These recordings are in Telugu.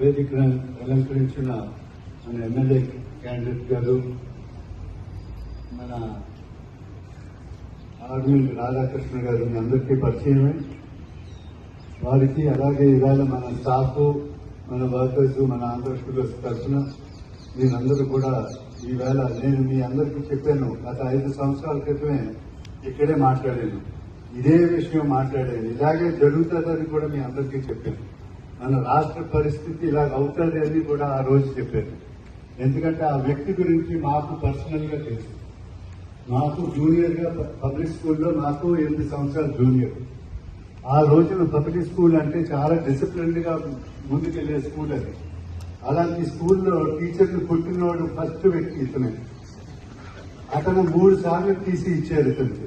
వేదికను అలంకరించిన మన ఎమ్మెల్యే క్యాండిడేట్ గారు, మన ఆర్మీల్ రాధాకృష్ణ గారు మీ అందరికీ పరిచయమే. వారికి అలాగే ఇవాళ మన స్టాఫ్, మన వర్కర్స్, మన ఆంధ్ర షుగర్స్ తరఫున మీరందరూ కూడా ఈవేళ నేను మీ అందరికీ చెప్పాను. గత 5 సంవత్సరాల క్రితమే ఇక్కడే మాట్లాడాను, ఇదే విషయం మాట్లాడాను, ఇలాగే జరుగుతుందని కూడా మీ అందరికీ చెప్పాను. మన రాష్ట్ర పరిస్థితి ఇలాగ అవుతుంది అని కూడా ఆ రోజు చెప్పాను. ఎందుకంటే ఆ వ్యక్తి గురించి మాకు పర్సనల్ గా తెలుసు. మాకు జూనియర్ గా పబ్లిక్ స్కూల్లో నాకు 8 సంవత్సరాలు జూనియర్. ఆ రోజున పబ్లిక్ స్కూల్ అంటే చాలా డిసిప్లిన్డ్ గా ముందుకెళ్లే స్కూల్ అది. అలాంటి స్కూల్లో టీచర్లు కొట్టినవాడు ఫస్ట్ వ్యక్తి ఇతనే. అతను 3 సార్లు తీసి ఇచ్చారు. ఇతనికి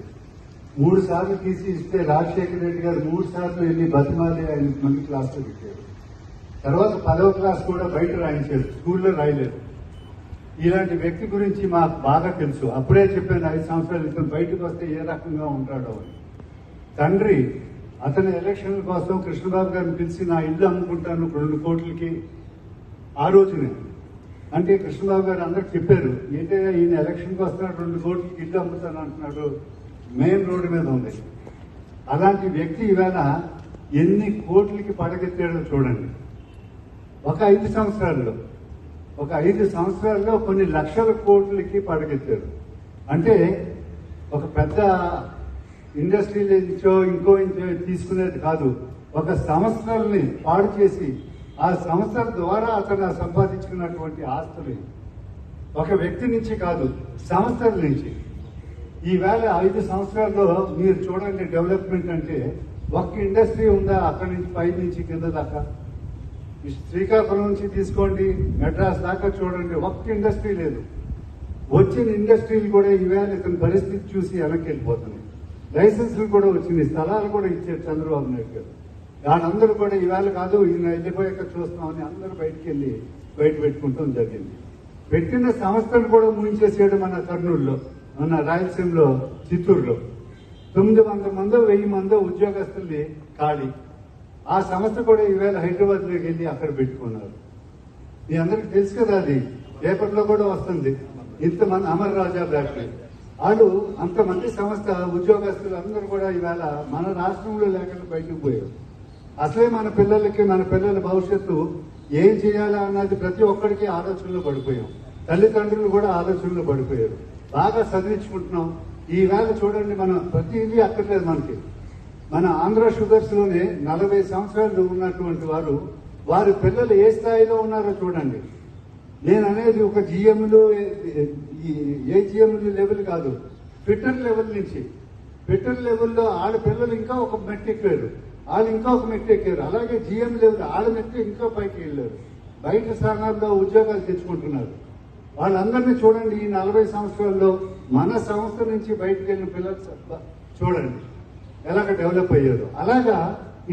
3 సార్లు తీసి ఇస్తే రాజశేఖర రెడ్డి గారు 3 సార్లు వెళ్ళి బతిమాలి ఆయన మళ్ళీ క్లాస్లో పెట్టారు. తర్వాత 10వ క్లాస్ కూడా బయట రాయించారు, స్కూల్లో రాయలేదు. ఇలాంటి వ్యక్తి గురించి మాకు బాగా తెలుసు. అప్పుడే చెప్పాను 5 సంవత్సరాలు ఇతను బయటకు వస్తే ఏ రకంగా ఉంటాడో అని. తండ్రి అతని ఎలక్షన్ల కోసం కృష్ణబాబు గారిని పిలిచి నా ఇల్లు అమ్ముకుంటాను 2 కోట్లకి ఆ రోజునే అంటే కృష్ణబాబు గారు అందరికి చెప్పారు, ఏంటంటే ఈయన ఎలక్షన్కి వస్తున్నాడు 2 కోట్లకి ఇల్లు అమ్ముతాను అంటున్నాడు, మెయిన్ రోడ్డు మీద ఉంది. అలాంటి వ్యక్తి ఈవేళ ఎన్ని కోట్లకి పడగెత్తాడో చూడండి. ఒక 5 సంవత్సరాల్లో కొన్ని లక్షల కోట్లకి పడగెత్తారు. అంటే ఒక పెద్ద ఇండస్ట్రీలో ఇంకో తీసుకునేది కాదు, ఒక సంస్థల్ని పాడు చేసి ఆ సంస్థల ద్వారా అతను సంపాదించుకున్నటువంటి ఆస్తులు ఒక వ్యక్తి నుంచి కాదు, సంస్థల నుంచి. ఈవేళ 5 సంవత్సరాల్లో మీరు చూడండి డెవలప్మెంట్ అంటే ఒక్క ఇండస్ట్రీ ఉందా అక్కడి నుంచి పై నుంచి కింద దాకా. శ్రీకాకుళం నుంచి తీసుకోండి, మెడ్రాస్ దాకా చూడండి, ఒక్క ఇండస్ట్రీ లేదు. వచ్చిన ఇండస్ట్రీలు కూడా ఈవేళ ఇతని పరిస్థితి చూసి వెనక్కి వెళ్ళిపోతుంది. లైసెన్సులు కూడా వచ్చినాయి, స్థలాలు కూడా ఇచ్చారు చంద్రబాబు నాయుడు గారు. దానందరూ కూడా ఈవేళ కాదు ఈయన వెళ్ళిపోయాక చూస్తామని అందరూ బయటికి వెళ్ళి బయట పెట్టుకుంటాం జరిగింది. పెట్టిన సంస్థను కూడా ముగించేసాడు మన కర్నూలులో, మన రాయలసీమలో, చిత్తూరులో 900 మందో 1000 మందో ఉద్యోగస్తుల్ని ఖాళీ. ఆ సంస్థ కూడా ఈవేళ హైదరాబాద్ లోకి వెళ్ళి అక్కడ పెట్టుకున్నారు. మీ అందరికి తెలుసు కదా, అది పేపర్లో కూడా వస్తుంది. ఇంతమంది అమర్ రాజా బ్యాటరీ వాళ్ళు అంతమంది సంస్థ ఉద్యోగస్తులు అందరూ కూడా ఈవేళ మన రాష్ట్రంలో లేకుండా బయటకు పోయారు. అసలే మన పిల్లలకి, మన పిల్లల భవిష్యత్తు ఏం చేయాలా అన్నది ప్రతి ఒక్కరికి ఆలోచనలో పడిపోయాం. తల్లిదండ్రులు కూడా ఆలోచనలో పడిపోయారు. బాగా చదివించుకుంటున్నాం. ఈవేళ చూడండి, మనం ప్రతిదీ అక్కర్లేదు మనకి. మన ఆంధ్ర షుగర్స్ లోనే 40 సంవత్సరాలు ఉన్నటువంటి వారి పిల్లలు ఏ స్థాయిలో ఉన్నారో చూడండి. నేను అనేది ఒక జిఎంలు, ఏ జిఎంలు లెవెల్ కాదు, ఫిట్టర్ లెవెల్ నుంచి. ఫిట్టర్ లెవెల్లో ఆడ పిల్లలు ఇంకా ఒక మెట్టు ఎక్కారు, వాళ్ళు ఇంకా ఒక మెట్టు ఎక్కారు. అలాగే జిఎం లెవెల్ ఆడ మెట్టు ఇంకా పైకి వెళ్ళారు, బయట స్థానాల్లో ఉద్యోగాలు తెచ్చుకుంటున్నారు. వాళ్ళందరినీ చూడండి. ఈ 40 సంవత్సరాల్లో మన సంస్థ నుంచి బయటకు వెళ్ళిన పిల్లలు చూడండి ఎలాగ డెవలప్ అయ్యారు. అలాగా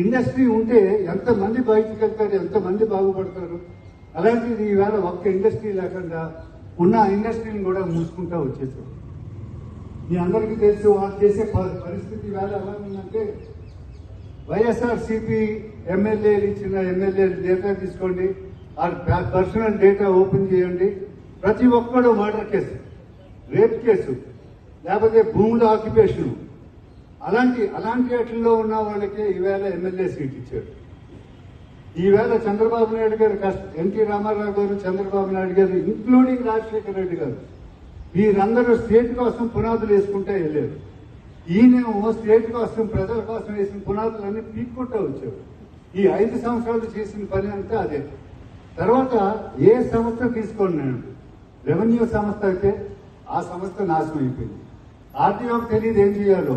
ఇండస్ట్రీ ఉంటే ఎంతమంది బయటకు వెళ్తారు, ఎంతమంది బాగుపడతారు. అలాంటిది ఈవేళ ఒక్క ఇండస్ట్రీ లేకుండా ఉన్న ఇండస్ట్రీని కూడా మూసుకుంటా వచ్చేసారు. మీ అందరికీ తెలుసు వాళ్ళు చేసే పరిస్థితి ఈవేళ ఎలా ఉందంటే, వైఎస్ఆర్సీపీ ఎమ్మెల్యేలు ఇచ్చిన డేటా తీసుకోండి, ఆ పర్సనల్ డేటా ఓపెన్ చేయండి. ప్రతి ఒక్కడు మర్డర్ కేసు, రేప్ కేసు, లేకపోతే భూముల ఆక్యుపేషన్, అలాంటి వాటిల్లో ఉన్న వాళ్ళకి ఈవేళ ఎమ్మెల్యే సీట్ ఇచ్చారు. ఈవేళ చంద్రబాబు నాయుడు గారు, ఎన్టీ రామారావు గారు, చంద్రబాబు నాయుడు గారు, ఇంక్లూడింగ్ రాజశేఖర రెడ్డి గారు, వీరందరూ స్టేట్ కోసం పునాదులు వేసుకుంటే వెళ్ళారు. ఈయనేమో స్టేట్ కోసం, ప్రజల కోసం వేసిన పునాదులన్నీ పీక్కుంటూ వచ్చారు. ఈ 5 సంవత్సరాలు చేసిన పని అంతా అదే. తర్వాత ఏ సంస్థ తీసుకోండి, నేను రెవెన్యూ సంస్థ అయితే ఆ సంస్థ నాశనం అయిపోయింది. ఆర్టీఓకి తెలియదు ఏం చేయాలో,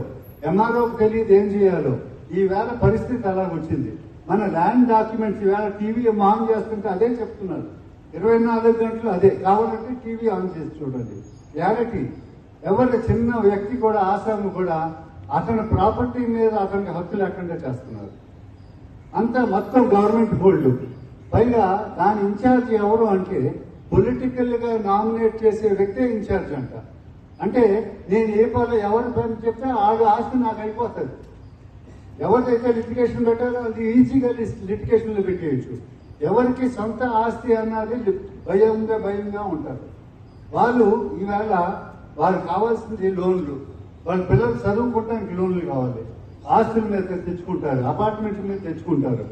ఎంఆర్ఓకి తెలియదు ఏం చేయాలో. ఈవేళ పరిస్థితి అలాగొచ్చింది. మన ల్యాండ్ డాక్యుమెంట్స్ ఈవేళ టీవీ ఆన్ చేస్తుంటే అదే చెప్తున్నారు, 24 గంటలు అదే. కావాలంటే టీవీ ఆన్ చేసి చూడండి. రియాలిటీ ఎవరి చిన్న వ్యక్తి కూడా, ఆసాము కూడా అతని ప్రాపర్టీ మీద అతనికి హక్కు లేకుండా చేస్తున్నారు. అంతా మొత్తం గవర్నమెంట్ హోల్డ్. పైగా దాని ఇన్ఛార్జ్ ఎవరు అంటే పొలిటికల్ గా నామినేట్ చేసే వ్యక్తే ఇన్ఛార్జ్ అంట. అంటే నేను ఏ పని ఎవరి పని చెప్తే ఆడు ఆస్తి నాకు అయిపోతుంది. ఎవరిదైతే లిటిగేషన్ పెట్టాలో అది ఈజీగా లిటిగేషన్ లో పెట్టేయచ్చు. ఎవరికి సొంత ఆస్తి అన్నది భయంగా ఉంటారు. వాళ్ళు ఈవేళ వారికి కావాల్సింది లోన్లు, వాళ్ళ పిల్లలు చదువుకోవడానికి లోన్లు కావాలి, ఆస్తుల మీద తెచ్చుకుంటారు, అపార్ట్మెంట్ల మీద తెచ్చుకుంటారు.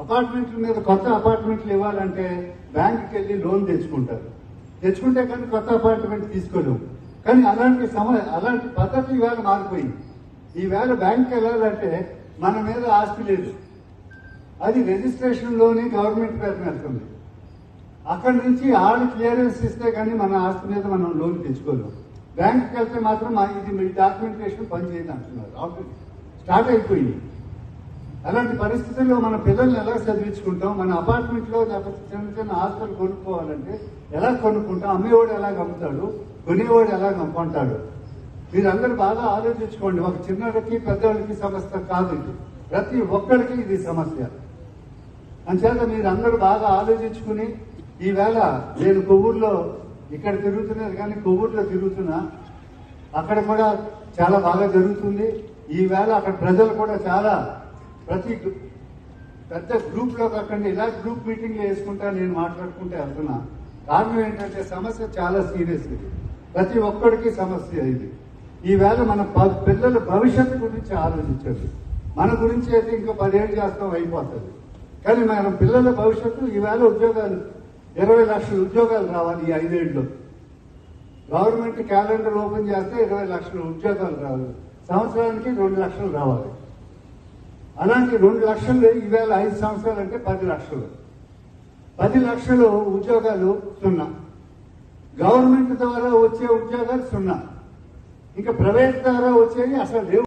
అపార్ట్మెంట్ల మీద కొత్త అపార్ట్మెంట్లు ఇవ్వాలంటే బ్యాంకుకి వెళ్ళి లోన్ తెచ్చుకుంటే కానీ కొత్త అపార్ట్మెంట్ తీసుకోలేము. కానీ అలాంటి పద్ధతి ఈవేళ మారిపోయింది. ఈవేళ బ్యాంక్కి వెళ్ళాలంటే మన మీద ఆస్తి లేదు, అది రిజిస్ట్రేషన్ లోని గవర్నమెంట్ పేరున వెళ్తుంది. అక్కడి నుంచి ఆళ్ళు క్లియరెన్స్ ఇస్తే కానీ మన ఆస్తి మీద మనం లోన్ తెచ్చుకోలేము. బ్యాంకుకి వెళ్తే మాత్రం ఇది మీ డాక్యుమెంటేషన్ పనిచేయదు అంటున్నారు. ఆల్రెడీ స్టార్ట్ అయిపోయింది. అలాంటి పరిస్థితుల్లో మన పిల్లల్ని ఎలా చదివించుకుంటాం? మన అపార్ట్మెంట్లో చిన్న చిన్న ఆస్తులు కొనుక్కోవాలంటే ఎలా కొనుక్కుంటాం? అమ్మేవాడు ఎలా అమ్ముతాడు, కొనేవాడు ఎలా కొంటాడు? మీరందరూ బాగా ఆలోచించుకోండి. ఒక చిన్నడికి పెద్దవాళ్ళకి సమస్య కాదు ఇది, ప్రతి ఒక్కరికి ఇది సమస్య. అంచేత మీరందరూ బాగా ఆలోచించుకుని, ఈవేళ నేను కొవ్వూరులో ఇక్కడ తిరుగుతున్నది కానీ కొవ్వూరులో తిరుగుతున్నా, అక్కడ కూడా చాలా బాగా జరుగుతుంది. ఈవేళ అక్కడ ప్రజలు కూడా చాలా ప్రతి పెద్ద గ్రూప్ లో కాకుండా ఇలా గ్రూప్ మీటింగ్లు వేసుకుంటా నేను మాట్లాడుకుంటే వెళ్తున్నా. కారణం ఏంటంటే సమస్య చాలా సీరియస్ ఇది, ప్రతి ఒక్కడికి సమస్య ఇది. ఈవేళ మన పిల్లల భవిష్యత్తు గురించి ఆలోచించండి. మన గురించి అయితే ఇంకో 10 ఏళ్ళు చేస్తాం అయిపోతుంది. కానీ మన పిల్లల భవిష్యత్తు ఈవేళ ఉద్యోగాలు 20 లక్షల ఉద్యోగాలు రావాలి ఈ 5 ఏళ్ళు. గవర్నమెంట్ క్యాలెండర్ ఓపెన్ చేస్తే 20 లక్షల ఉద్యోగాలు రావాలి, సంవత్సరానికి 2 లక్షలు రావాలి. అలాంటి 2 లక్షలు ఈవేళ 5 సంవత్సరాలు అంటే 10 లక్షలు. 10 లక్షలు ఉద్యోగాలు 0. గవర్నమెంట్ ద్వారా వచ్చే ఉద్యోగాలు 0. ఇంకా ప్రైవేట్ ద్వారా వచ్చేవి అసలు లేవు.